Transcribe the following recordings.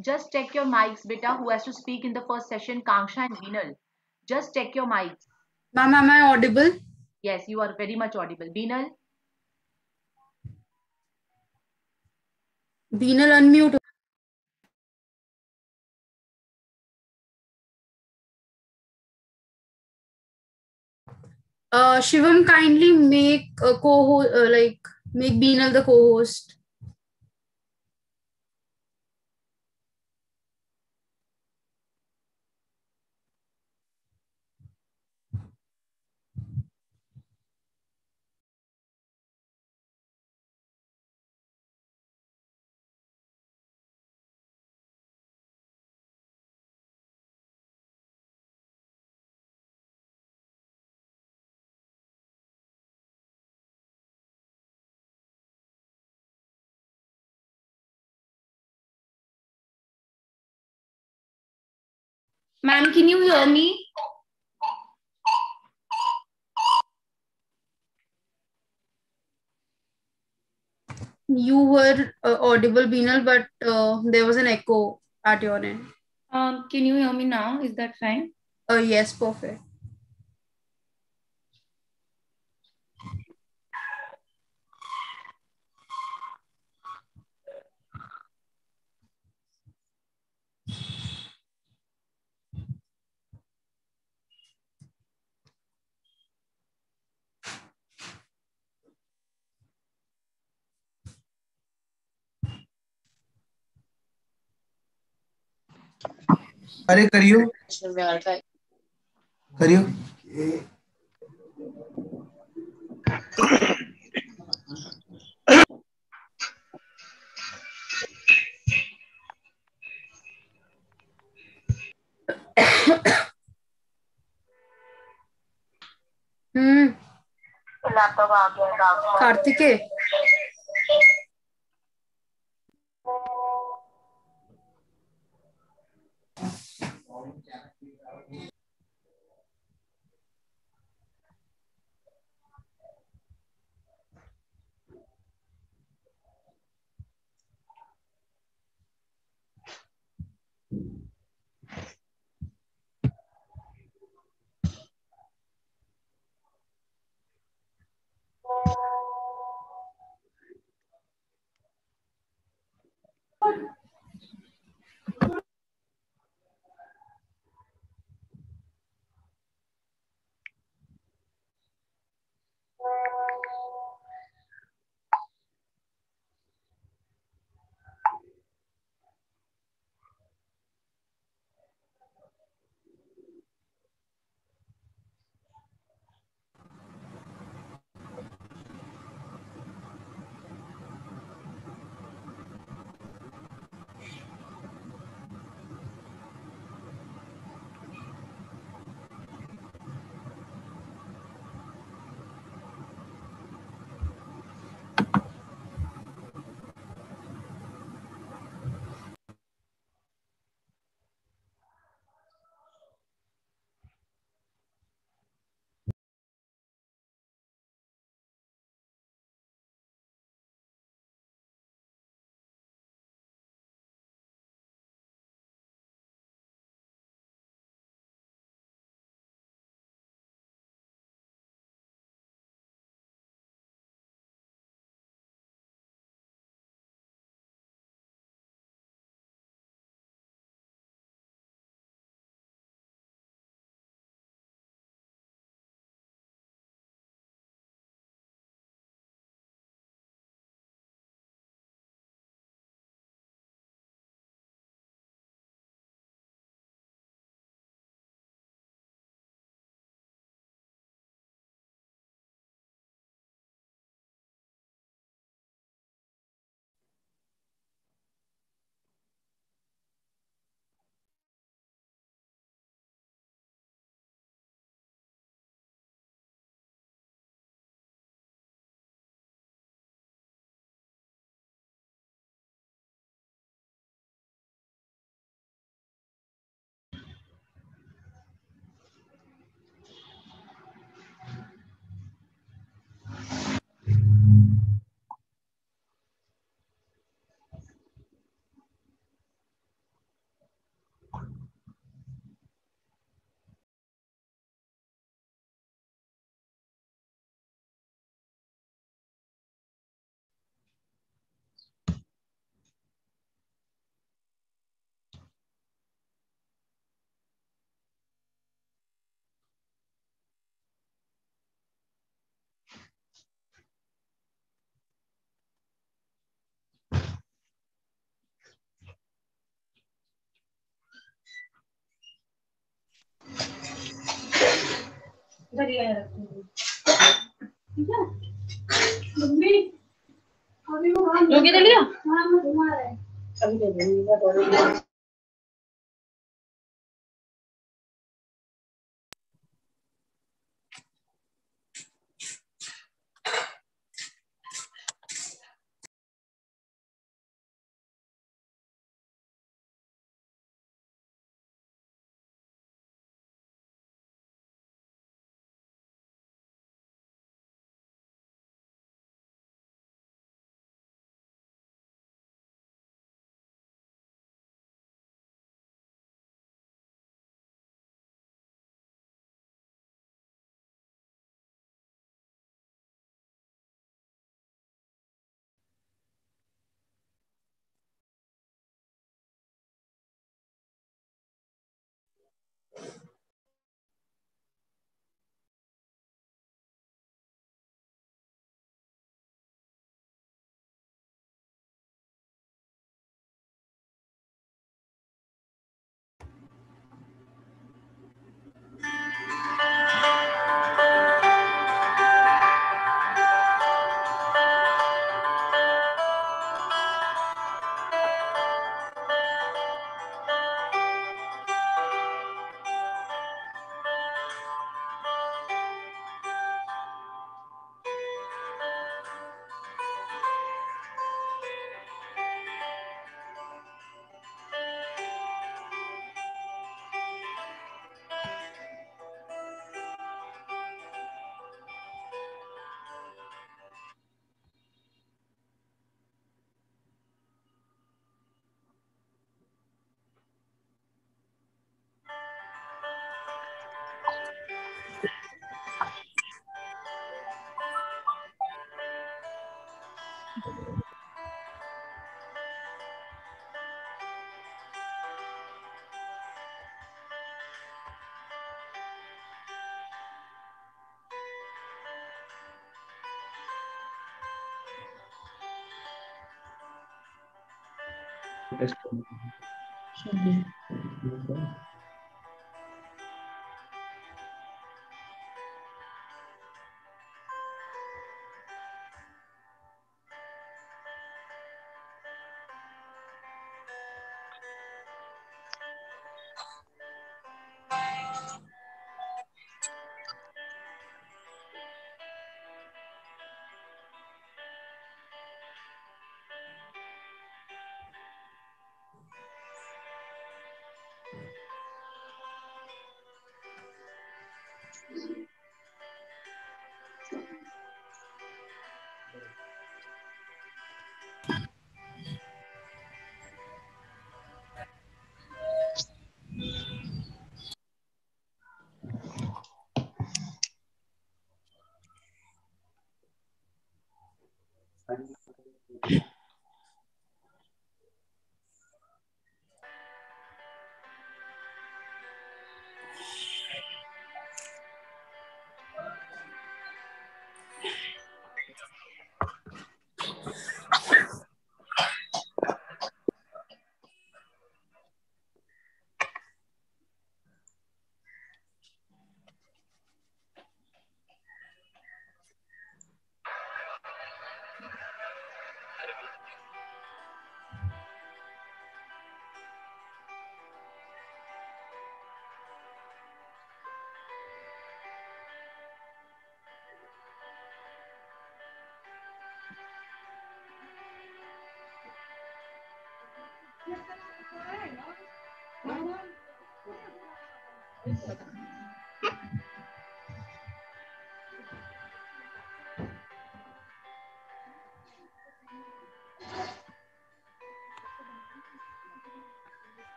Just check your mics, beta. Who has to speak in the first session? Kanksha and Beenal. Just check your mics. Ma'am, am I audible? Yes, you are very much audible. Beenal. Beenal, unmute. Shivam, kindly make a co-host, make Beenal the co-host. Ma'am, can you hear me? You were audible, Beenal, but there was an echo at your end. Can you hear me now? Is that fine? Yes, perfect. अरे करियो करियो कार्तिके रोके दे लिया।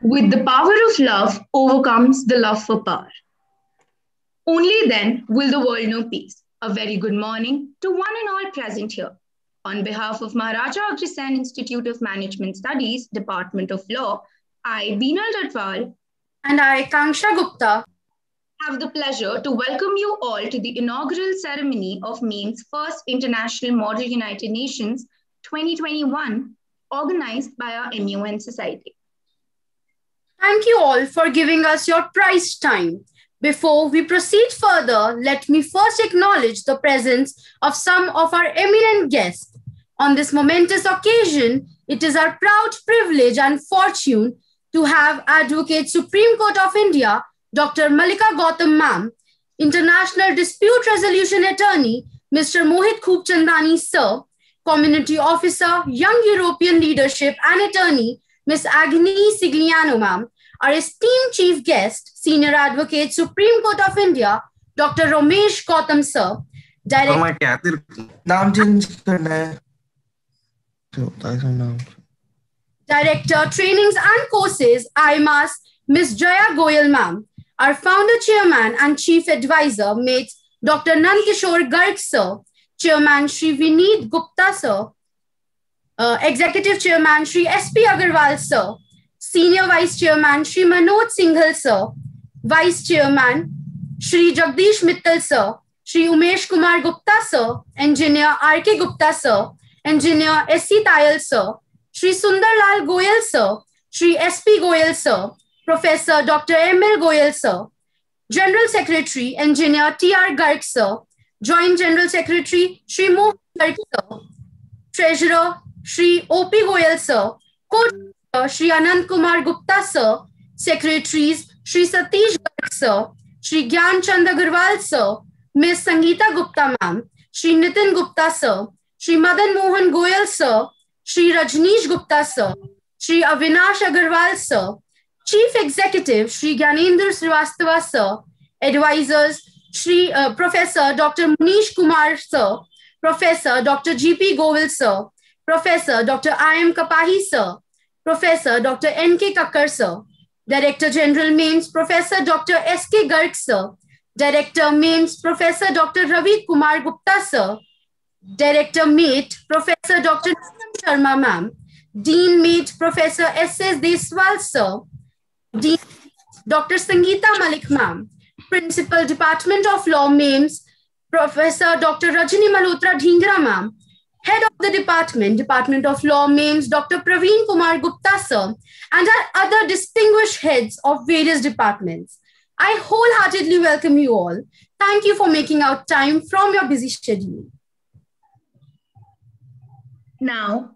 With the power of love overcomes the love for power. Only then will the world know peace. A very good morning to one and all present here. On behalf of Maharaja Agrisan Institute of Management Studies, Department of Law, I, Beenal Ratwal, And I, Kanksha Gupta, have the pleasure to welcome you all to the inaugural ceremony of MAIMS' first International Model United Nations 2021, organized by our MUN Society. Thank you all for giving us your prized time. Before we proceed further, let me first acknowledge the presence of some of our eminent guests. On this momentous occasion, it is our proud privilege and fortune to have Advocate Supreme Court of India, Dr. Malika Gautam Ma'am, International Dispute Resolution Attorney, Mr. Mohit Khoobchandani Sir, Community Officer, Young European Leadership and Attorney, Ms. Agni Sigliano Ma'am, our esteemed chief guest, Senior Advocate Supreme Court of India, Dr. Ramesh Gautam Sir, नाम change करना है Director Trainings and Courses, IMAS, Ms. Jaya Goyal Ma'am, our Founder Chairman and Chief Advisor, mates Dr. Nandkishore Garg Sir, Chairman Shri Vineet Gupta Sir, Executive Chairman Shri S.P. Agarwal Sir, Senior Vice Chairman Shri Manoj Singhal Sir, Vice Chairman Shri Jagdish Mittal Sir, Shri Umesh Kumar Gupta Sir, Engineer R.K. Gupta Sir, Engineer S.C. Tayal Sir, Shri Sundarlal Goyal Sir, Shri S.P. Goyal Sir, Professor Dr. M.L. Goyal Sir, General Secretary Engineer T.R. Garg Sir, Joint General Secretary Shri Mohan Garg Sir, Treasurer Shri O.P. Goyal Sir, Co-Treasurer Shri Anand Kumar Gupta Sir, Secretaries Shri Satish Garg Sir, Shri Gyan Chand Agarwal Sir, Ms. Sangeeta Gupta Ma'am, Shri Nitin Gupta Sir, Shri Madan Mohan Goyal Sir, Shri Rajneesh Gupta Sir, Shri Avinash Agarwal Sir, Chief Executive Shri Gyanendra Srivastava Sir, Advisors Shri Professor Dr. Manish Kumar Sir, Professor Dr. G.P. Govil Sir, Professor Dr. I.M. Kapahi Sir, Professor Dr. N.K. Kakkar Sir, Director General MAIMS Professor Dr. S.K. Garg Sir, Director MAIMS Professor Dr. Ravi Kumar Gupta Sir, Director MATE Professor Dr. Nisam Sharma Ma'am, Dean MATE Professor S.S. Deswal Sir, Dean Dr. Sangeeta Malik Ma'am, Principal Department of Law MAIMS Professor Dr. Rajini Malhotra Dhingra Ma'am, Head of the Department of Law MAIMS Dr. Praveen Kumar Gupta Sir, and our other distinguished heads of various departments. I wholeheartedly welcome you all. Thank you for making out time from your busy schedule. Now,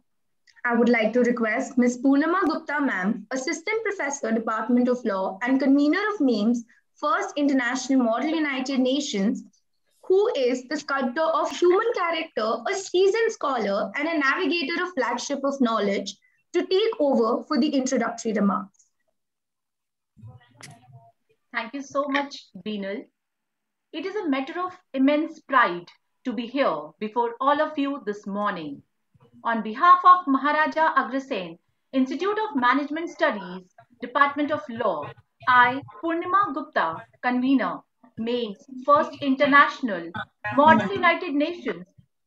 I would like to request Ms. Poonama Gupta Ma'am, Assistant Professor, Department of Law and Convener of MAIMS, First International Model United Nations, who is the sculptor of human character, a seasoned scholar, and a navigator of flagship of knowledge, to take over for the introductory remarks. Thank you so much, Beenal. It is a matter of immense pride to be here before all of you this morning. On behalf of Maharaja Agrasen, Institute of Management Studies, Department of Law, I, Purnima Gupta, convener, MAIMS First International Model United Nations,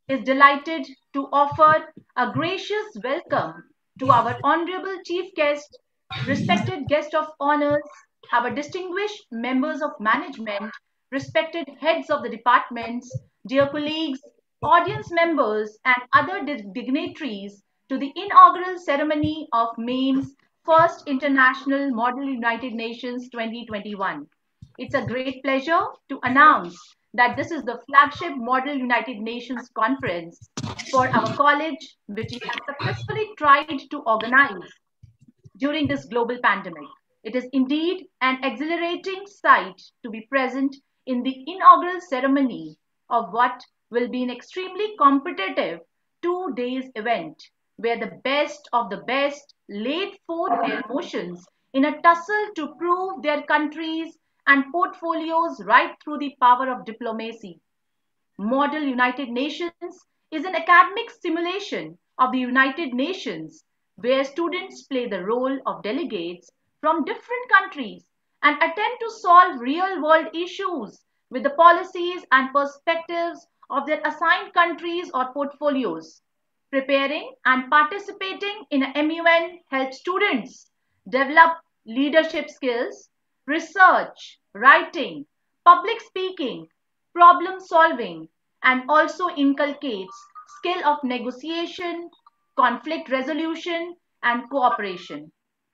is delighted to offer a gracious welcome to our honorable chief guest, respected guest of honors, our distinguished members of management, respected heads of the departments, dear colleagues, audience members, and other dignitaries to the inaugural ceremony of MAIMS First International Model United Nations 2021. It's a great pleasure to announce that this is the flagship Model United Nations conference for our college, which we have successfully tried to organize during this global pandemic. It is indeed an exhilarating sight to be present in the inaugural ceremony of what will be an extremely competitive 2 days event where the best of the best laid forth their motions in a tussle to prove their countries and portfolios right through the power of diplomacy. Model United Nations is an academic simulation of the United Nations where students play the role of delegates from different countries and attempt to solve real world issues with the policies and perspectives of their assigned countries or portfolios. Preparing and participating in a MUN helps students develop leadership skills, research, writing, public speaking, problem solving, and also inculcates skill of negotiation, conflict resolution, and cooperation.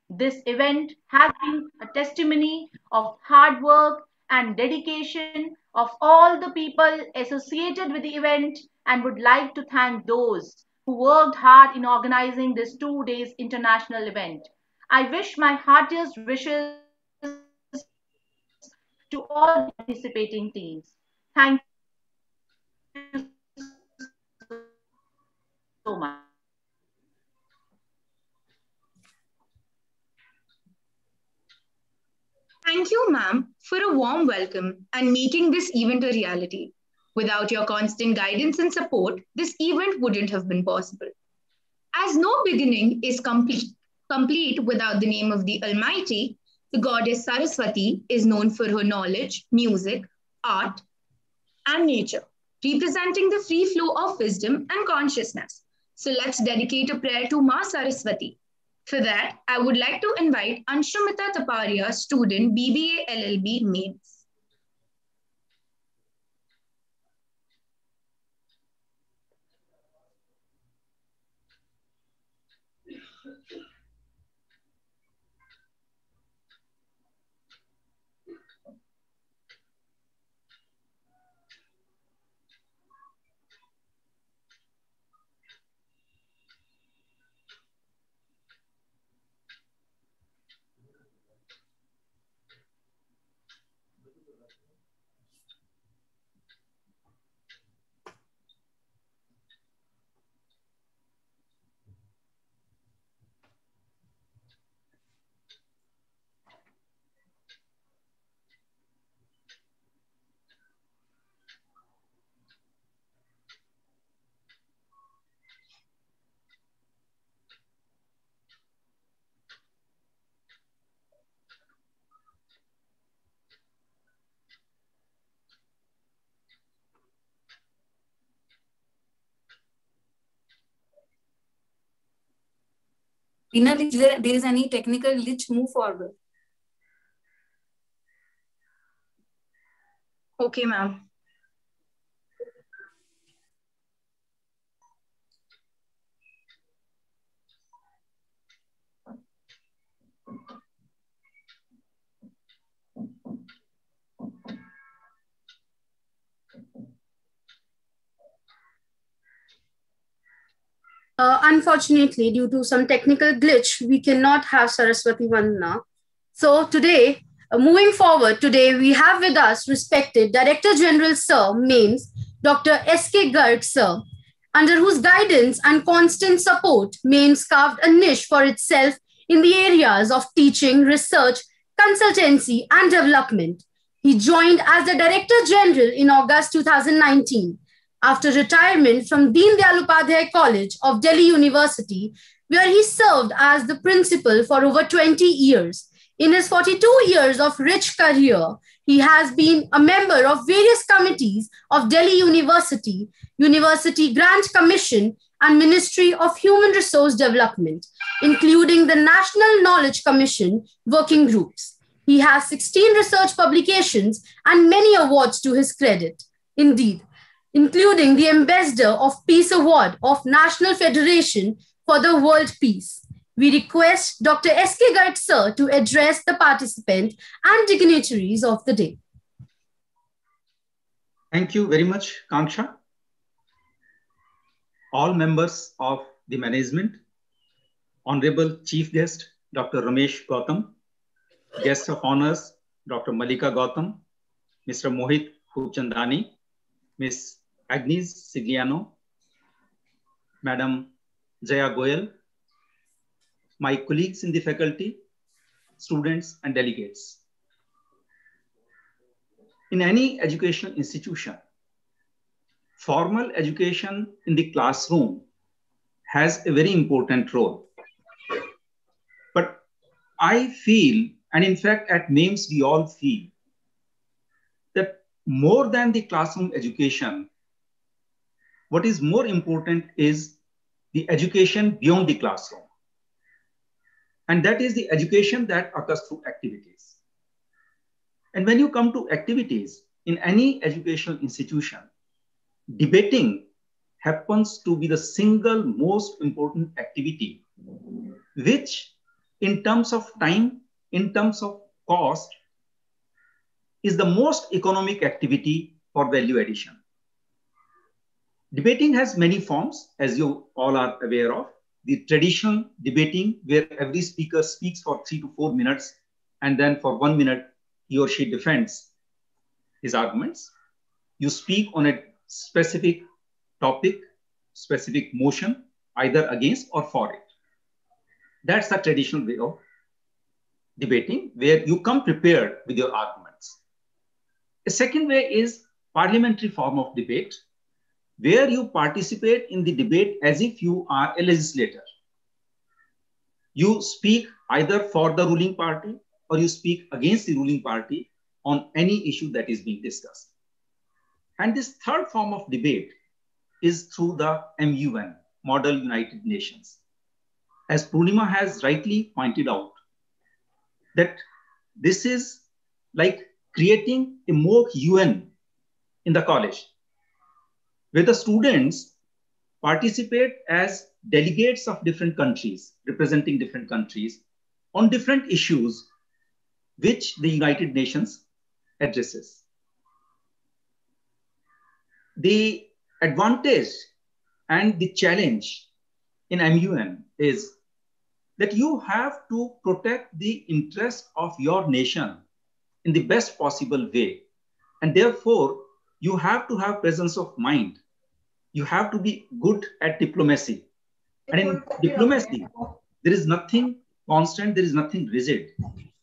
This event has been a testimony of hard work and dedication of all the people associated with the event and would like to thank those who worked hard in organizing this 2 days international event. I wish my heartiest wishes to all the participating teams. Thank you so much. Thank you, ma'am, for a warm welcome and making this event a reality. Without your constant guidance and support, this event wouldn't have been possible. As no beginning is complete without the name of the Almighty, the goddess Saraswati is known for her knowledge, music, art, and nature, representing the free flow of wisdom and consciousness. So let's dedicate a prayer to Ma Saraswati. For that, I would like to invite Anshumita Taparia, student BBA LLB MAIMS. Vinal, if there is any technical glitch, move forward. Okay, ma'am. Unfortunately, due to some technical glitch, we cannot have Saraswati Vandana. So today, moving forward, today we have with us respected Director General Sir, MAIMS, Dr. S.K. Garg Sir, under whose guidance and constant support, MAIMS carved a niche for itself in the areas of teaching, research, consultancy, and development. He joined as the Director General in August 2019 after retirement from Deen Dayal Upadhyay College of Delhi University, where he served as the principal for over 20 years. In his 42 years of rich career, he has been a member of various committees of Delhi University, University Grant Commission, and Ministry of Human Resource Development, including the National Knowledge Commission working groups. He has 16 research publications and many awards to his credit. Indeed, including the Ambassador of Peace Award of National Federation for the World Peace. We request Dr. S.K. Garg Sir to address the participant and dignitaries of the day. Thank you very much, Kanksha. All members of the management, Honorable Chief Guest, Dr. Ramesh Gautam, Guest of Honors, Dr. Malika Gautam, Mr. Mohit Khubchandani, Ms. Agnes Sigliano, Madam Jaya Goyal, my colleagues in the faculty, students and delegates. In any educational institution, formal education in the classroom has a very important role. But I feel, and in fact at MAIMS we all feel, that more than the classroom education, what is more important is the education beyond the classroom. And that is the education that occurs through activities. And when you come to activities, in any educational institution, debating happens to be the single most important activity, which in terms of time, in terms of cost, is the most economic activity for value addition. Debating has many forms, as you all are aware of. The traditional debating, where every speaker speaks for 3 to 4 minutes, and then for 1 minute, he or she defends his arguments. You speak on a specific topic, specific motion, either against or for it. That's the traditional way of debating, where you come prepared with your arguments. A second way is parliamentary form of debate, where you participate in the debate as if you are a legislator. You speak either for the ruling party or you speak against the ruling party on any issue that is being discussed. And this third form of debate is through the MUN, Model United Nations. As Purnima has rightly pointed out, that this is like creating a mock UN in the college, where the students participate as delegates of different countries, representing different countries on different issues which the United Nations addresses. The advantage and the challenge in MUN is that you have to protect the interest of your nation in the best possible way. And therefore, you have to have presence of mind. You have to be good at diplomacy. And in diplomacy, there is nothing constant, there is nothing rigid.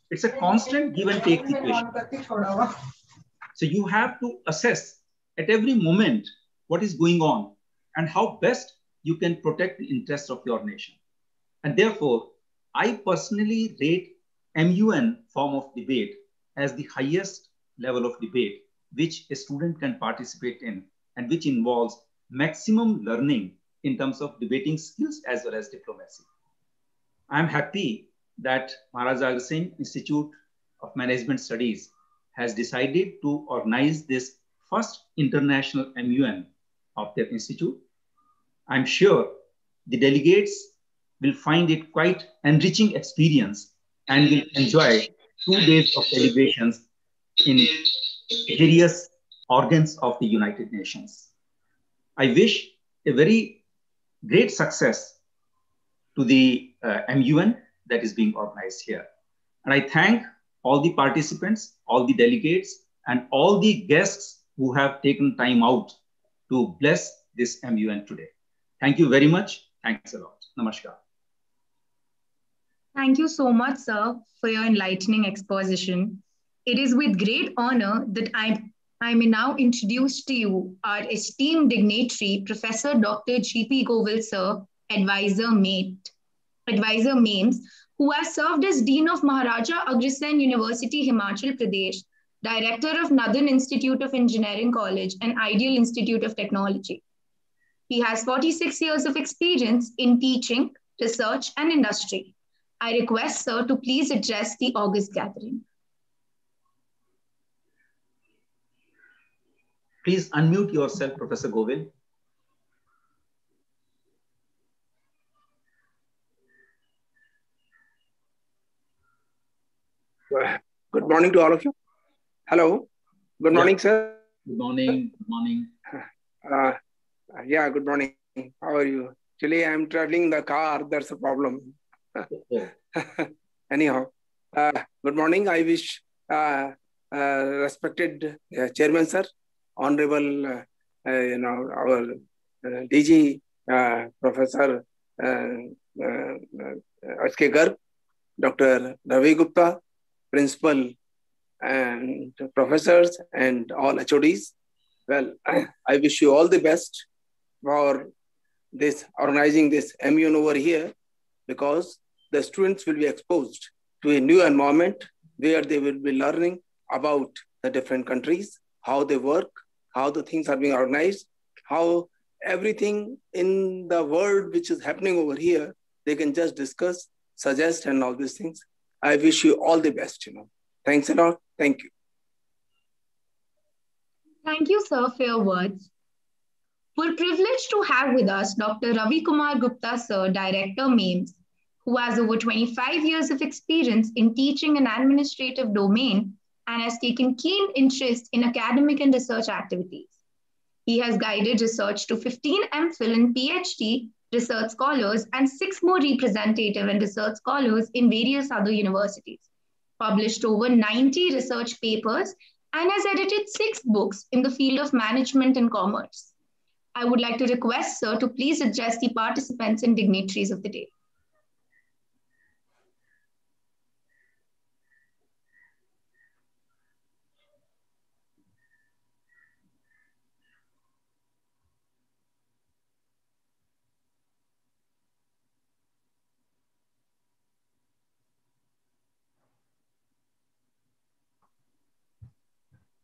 It's a constant give and take situation. So you have to assess at every moment what is going on and how best you can protect the interests of your nation. And therefore, I personally rate MUN form of debate as the highest level of debate which a student can participate in and which involves maximum learning in terms of debating skills as well as diplomacy. I'm happy that Maharaja Agrisingh Institute of Management Studies has decided to organize this first international MUN of their institute. I'm sure the delegates will find it quite enriching experience and will enjoy 2 days of deliberations in various organs of the United Nations. I wish a very great success to the MUN that is being organized here. And I thank all the participants, all the delegates, and all the guests who have taken time out to bless this MUN today. Thank you very much. Thanks a lot. Namaskar. Thank you so much, sir, for your enlightening exposition. It is with great honor that I may now introduce to you our esteemed dignitary, Professor Dr. G.P. Govil, sir, Advisor MAIMS, who has served as Dean of Maharaja Agrisingh University, Himachal Pradesh, Director of Northern Institute of Engineering College and Ideal Institute of Technology. He has 46 years of experience in teaching, research, and industry. I request sir to please address the August gathering. Please unmute yourself, Professor Govil. Good morning to all of you. Hello. Good morning, sir. Good morning. Good morning. Yeah, good morning. How are you? Actually, I'm traveling in the car. That's a problem. Anyhow, good morning. I wish respected Chairman, sir, Honorable, our DG, Professor H.K. Garg, Dr. Ravi Gupta, Principal and professors and all HODs. Well, I wish you all the best for this organizing this MUN over here, because the students will be exposed to a new environment where they will be learning about the different countries, how they work, how the things are being organized, how everything in the world which is happening over here, they can just discuss, suggest, and all these things. I wish you all the best, Thanks a lot. Thank you. Thank you, sir, for your words. We're privileged to have with us Dr. Ravi Kumar Gupta, sir, Director, MAIMS, who has over 25 years of experience in teaching an administrative domain and has taken keen interest in academic and research activities. He has guided research to 15 MPhil and PhD research scholars and 6 more representative and research scholars in various other universities, published over 90 research papers, and has edited 6 books in the field of management and commerce. I would like to request, sir, to please address the participants and dignitaries of the day.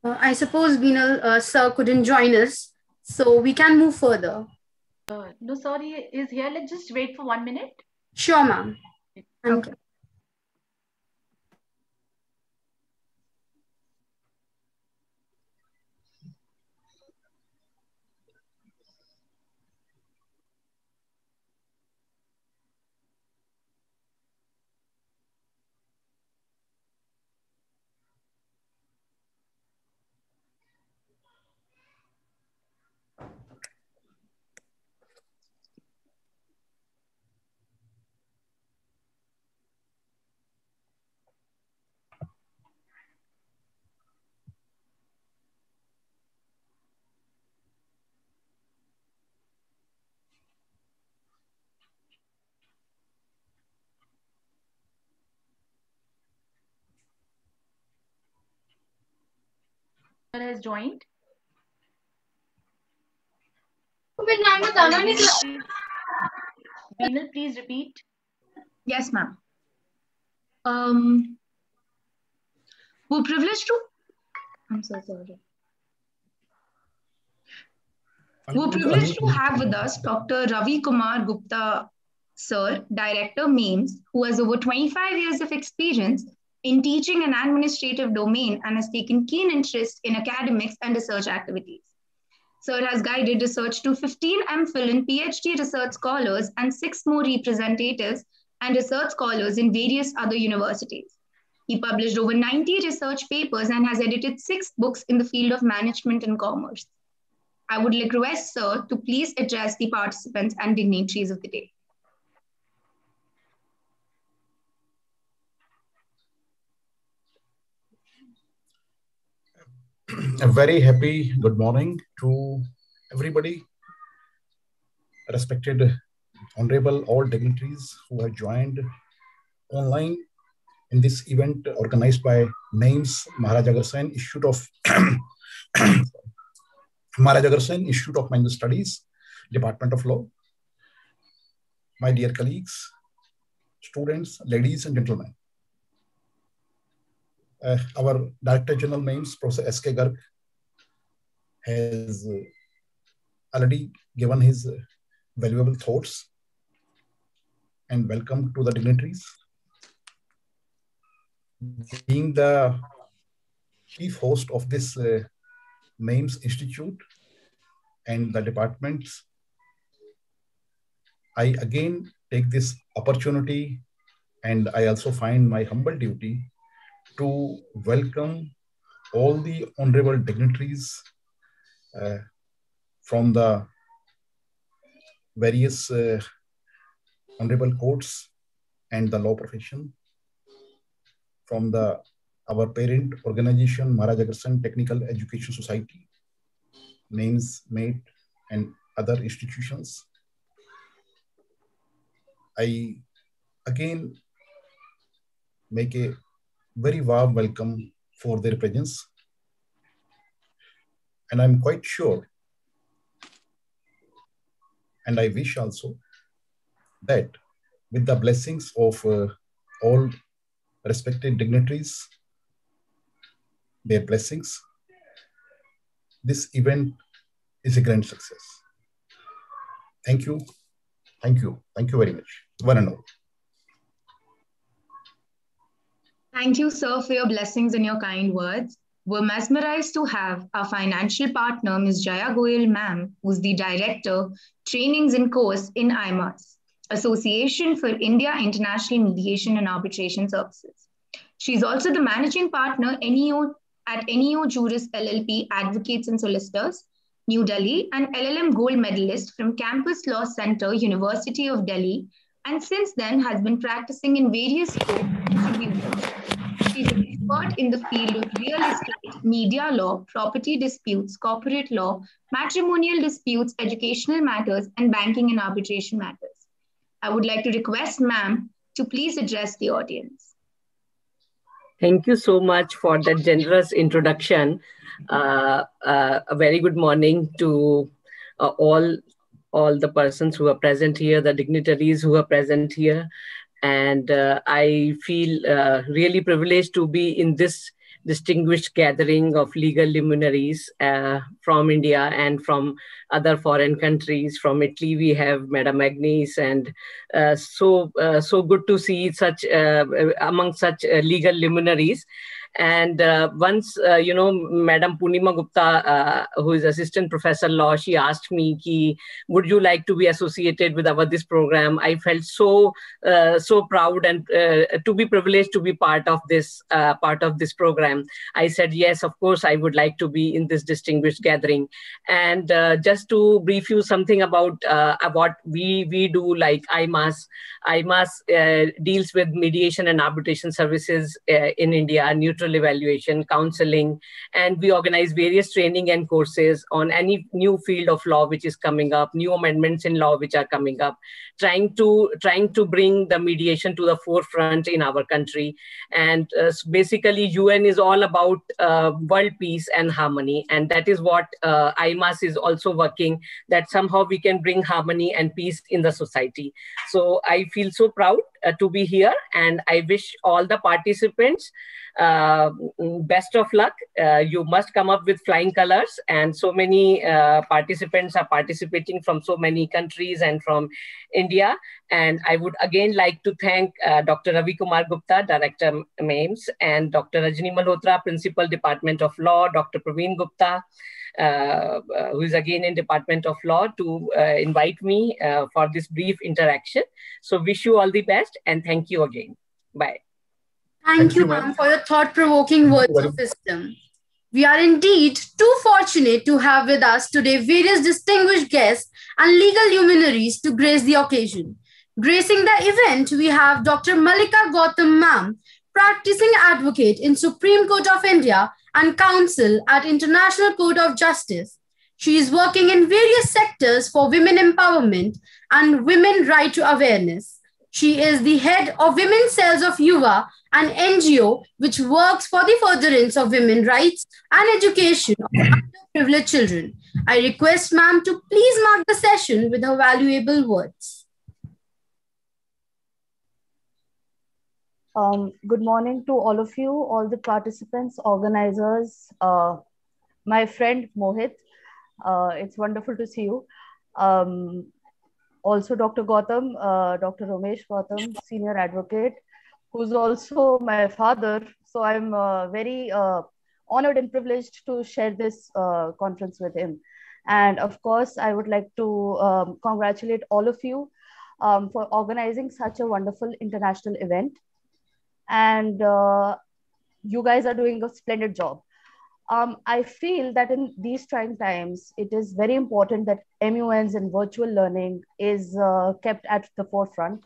I suppose Beenal sir couldn't join us, so we can move further. No, sorry, is here. Let's just wait for 1 minute. Sure, ma'am. Thank Okay. you. Has joined. Beenal, please repeat. Yes, ma'am. We're privileged to. I'm so sorry. We're privileged to have with us Dr. Ravi Kumar Gupta, sir, Director, MAIMS, who has over 25 years of experience in teaching an administrative domain and has taken keen interest in academics and research activities. Sir has guided research to 15 MPhil and PhD research scholars and 6 more representatives and research scholars in various other universities. He published over 90 research papers and has edited 6 books in the field of management and commerce. I would request, sir, to please address the participants and dignitaries of the day. A very happy good morning to everybody, respected honorable all dignitaries who have joined online in this event organized by MAIMS Maharaja Agrasen Institute of Maharaja Agrasen Institute of Management Studies, Department of Law. My dear colleagues, students, ladies and gentlemen, our Director General MAIMS, Professor S.K. Garg, has already given his valuable thoughts, and welcome to the dignitaries. Being the chief host of this MAIMS Institute and the departments, I again take this opportunity, and I also find my humble duty to welcome all the honorable dignitaries from the various honorable courts and the law profession, from our parent organization, Maharaja Agrasen Technical Education Society, MAIMS, MATE, and other institutions. I again make a very warm welcome for their presence. And I'm quite sure, and I wish also, that with the blessings of all respected dignitaries, their blessings, this event is a grand success. Thank you. Thank you. Thank you very much. One and all. Thank you, sir, for your blessings and your kind words. We're mesmerized to have our financial partner, Ms. Jaya Goyal ma'am, who's the Director, Trainings and Course in IMAS, Association for India International Mediation and Arbitration Services. She's also the Managing Partner at NEO Juris LLP Advocates and Solicitors, New Delhi, and LLM Gold Medalist from Campus Law Center, University of Delhi, and since then has been practicing in various courts and tribunals. She's an expert in the field of real estate, media law, property disputes, corporate law, matrimonial disputes, educational matters, and banking and arbitration matters. I would like to request ma'am to please address the audience. Thank you so much for that generous introduction. A very good morning to all the persons who are present here, the dignitaries who are present here. And I feel really privileged to be in this distinguished gathering of legal luminaries from India and from other foreign countries. From Italy, we have Madam Agnes, and so good to see such among such legal luminaries. And once, Madam Punima Gupta, who is Assistant Professor Law, she asked me, would you like to be associated with this program? I felt so proud and to be privileged to be part of this program. I said, yes, of course, I would like to be in this distinguished gathering. And just to brief you something about what we do, like IMAS. IMAS deals with mediation and arbitration services in India, neutral evaluation, counseling, and we organize various training and courses on any new field of law which is coming up, new amendments in law which are coming up, trying to bring the mediation to the forefront in our country. And basically, UN is all about world peace and harmony, and that is what IMAS is also working, that somehow we can bring harmony and peace in the society. So I feel so proud to be here, and I wish all the participants best of luck. You must come up with flying colors, and so many participants are participating from so many countries and from India. And I would again like to thank Dr. Ravi Kumar Gupta, Director MAIMS, and Dr. Rajni Malhotra, Principal, Department of Law, Dr. Praveen Gupta, who is again in Department of Law, to invite me for this brief interaction. So wish you all the best, and thank you again. Bye. Thank you, ma'am, for your thought-provoking words of wisdom. We are indeed too fortunate to have with us today various distinguished guests and legal luminaries to grace the occasion. Gracing the event, we have Dr. Malika Gautam, ma'am, practicing advocate in Supreme Court of India and counsel at International Court of Justice. She is working in various sectors for women empowerment and women right to awareness. She is the head of Women's Cells of Yuva, an NGO which works for the furtherance of women's rights and education of underprivileged children. I request ma'am to please mark the session with her valuable words. Good morning to all of you, all the participants, organizers, my friend Mohit. It's wonderful to see you. Also Dr. Gautam, Dr. Ramesh Gautam, senior advocate, who's also my father. So I'm very honored and privileged to share this conference with him. And of course, I would like to congratulate all of you for organizing such a wonderful international event. And you guys are doing a splendid job. I feel that in these trying times, it is very important that MUNs and virtual learning is kept at the forefront.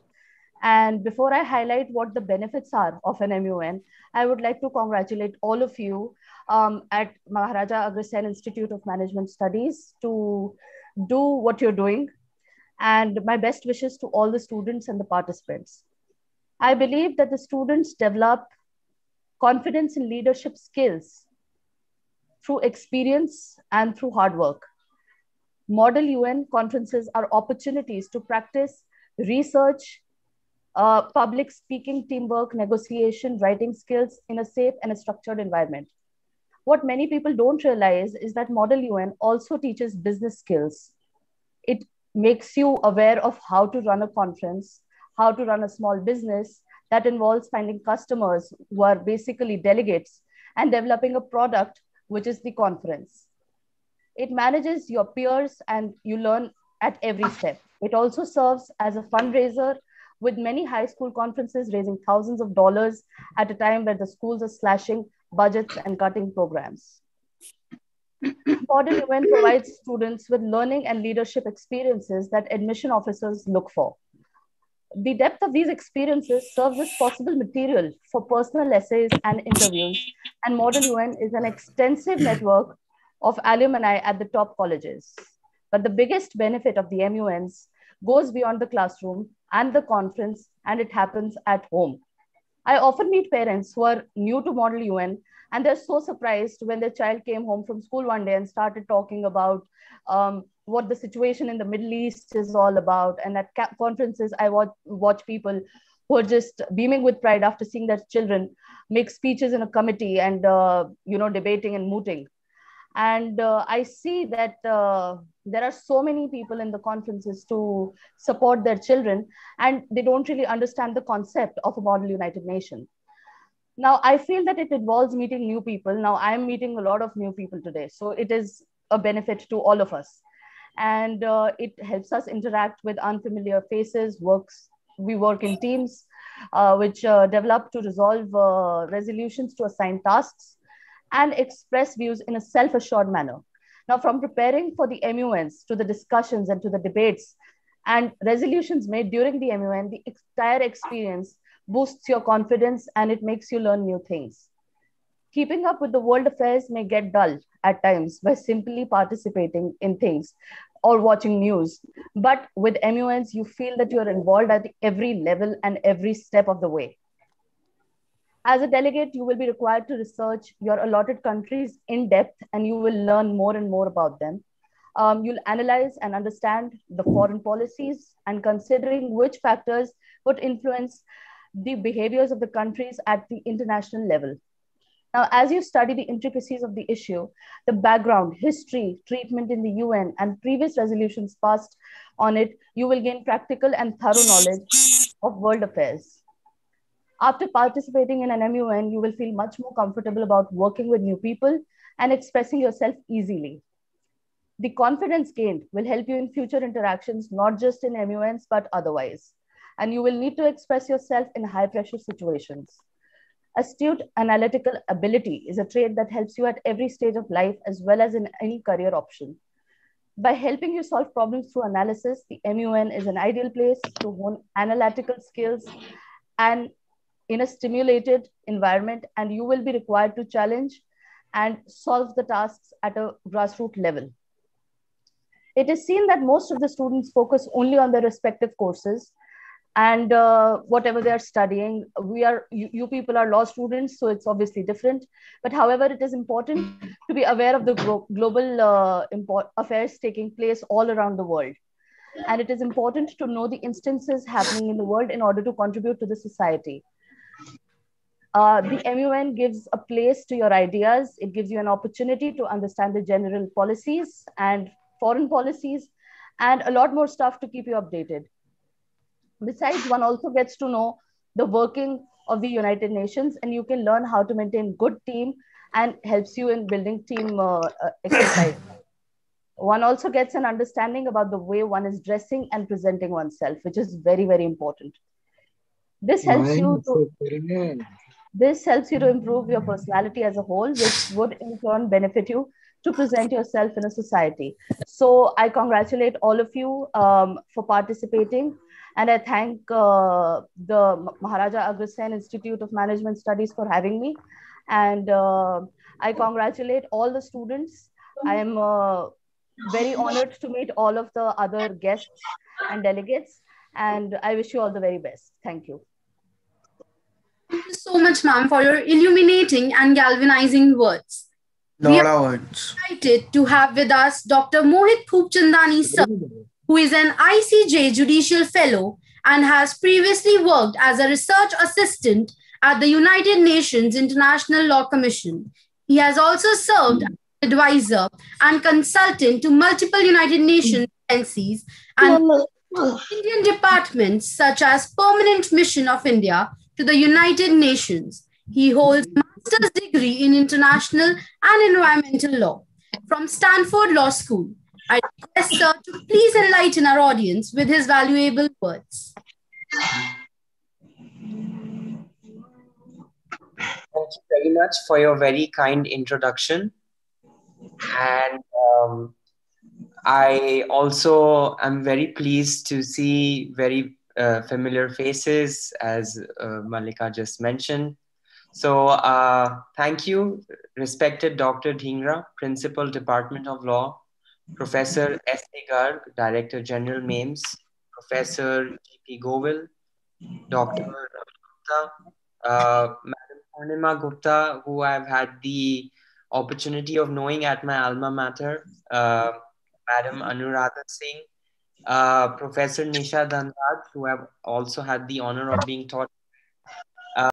And before I highlight what the benefits are of an MUN, I would like to congratulate all of you at Maharaja Agrasen Institute of Management Studies to do what you're doing. And my best wishes to all the students and the participants. I believe that the students develop confidence in leadership skills through experience and through hard work. Model UN conferences are opportunities to practice research, public speaking, teamwork, negotiation, writing skills in a safe and a structured environment. What many people don't realize is that Model UN also teaches business skills. It makes you aware of how to run a conference, how to run a small business that involves finding customers who are basically delegates, and developing a product, which is the conference. It manages your peers and you learn at every step. It also serves as a fundraiser, with many high school conferences raising thousands of dollars at a time where the schools are slashing budgets and cutting programs. Model UN provides students with learning and leadership experiences that admission officers look for. The depth of these experiences serves as possible material for personal essays and interviews, and Model UN is an extensive network of alumni at the top colleges. But the biggest benefit of the MUNs goes beyond the classroom and the conference, and it happens at home. I often meet parents who are new to Model UN, and they're so surprised when their child came home from school one day and started talking about what the situation in the Middle East is all about. And at conferences, I watch people who are just beaming with pride after seeing their children make speeches in a committee and debating and mooting. And I see that there are so many people in the conferences to support their children, and they don't really understand the concept of a model United Nation. Now, I feel that it involves meeting new people. Now, I'm meeting a lot of new people today, so it is a benefit to all of us. And it helps us interact with unfamiliar faces. We work in teams which develop to resolve resolutions to assign tasks and express views in a self-assured manner. Now, from preparing for the MUNs to the discussions and to the debates and resolutions made during the MUN, the entire experience boosts your confidence and it makes you learn new things. Keeping up with the world affairs may get dull at times by simply participating in things or watching news. But with MUNs, you feel that you're involved at every level and every step of the way. As a delegate, you will be required to research your allotted countries in depth, and you will learn more and more about them. You'll analyze and understand the foreign policies and considering which factors would influence the behaviors of the countries at the international level. Now, as you study the intricacies of the issue, the background, history, treatment in the UN, and previous resolutions passed on it, you will gain practical and thorough knowledge of world affairs. After participating in an MUN, you will feel much more comfortable about working with new people and expressing yourself easily. The confidence gained will help you in future interactions, not just in MUNs, but otherwise. And you will need to express yourself in high pressure situations. Astute analytical ability is a trait that helps you at every stage of life as well as in any career option. By helping you solve problems through analysis, the MUN is an ideal place to hone analytical skills and in a stimulated environment, and you will be required to challenge and solve the tasks at a grassroots level. It is seen that most of the students focus only on their respective courses and whatever they are studying. You people are law students, so it's obviously different. But however, it is important to be aware of the global affairs taking place all around the world. And it is important to know the instances happening in the world in order to contribute to the society. The MUN gives a place to your ideas. It gives you an opportunity to understand the general policies and foreign policies and a lot more stuff to keep you updated. Besides, one also gets to know the working of the United Nations, and you can learn how to maintain good team and helps you in building team exercise. One also gets an understanding about the way one is dressing and presenting oneself, which is very, very important. This helps you to improve your personality as a whole, which would in turn benefit you to present yourself in a society. So I congratulate all of you for participating. And I thank the Maharaja Agrasen Institute of Management Studies for having me. And I congratulate all the students. I am very honored to meet all of the other guests and delegates. And I wish you all the very best. Thank you. Thank you so much, ma'am, for your illuminating and galvanizing words. We are excited to have with us Dr. Mohit Khoopchandani sir, who is an ICJ Judicial Fellow and has previously worked as a research assistant at the United Nations International Law Commission. He has also served as advisor and consultant to multiple United Nations agencies and Indian departments such as Permanent Mission of India to the United Nations. He holds master's degree in international and environmental law from Stanford Law School. I request sir to please enlighten our audience with his valuable words. Thank you very much for your very kind introduction. And I also am very pleased to see very familiar faces, as Malika just mentioned. So thank you, respected Dr. Dhingra, Principal, Department of Law, Professor S.A. Garg, Director General MAIMS, Professor G.P. Govil, Dr. Gupta, Madam Purnima Gupta, who I've had the opportunity of knowing at my alma mater, Madam Anuradha Singh, Professor Nisha Dandad, who I've also had the honor of being taught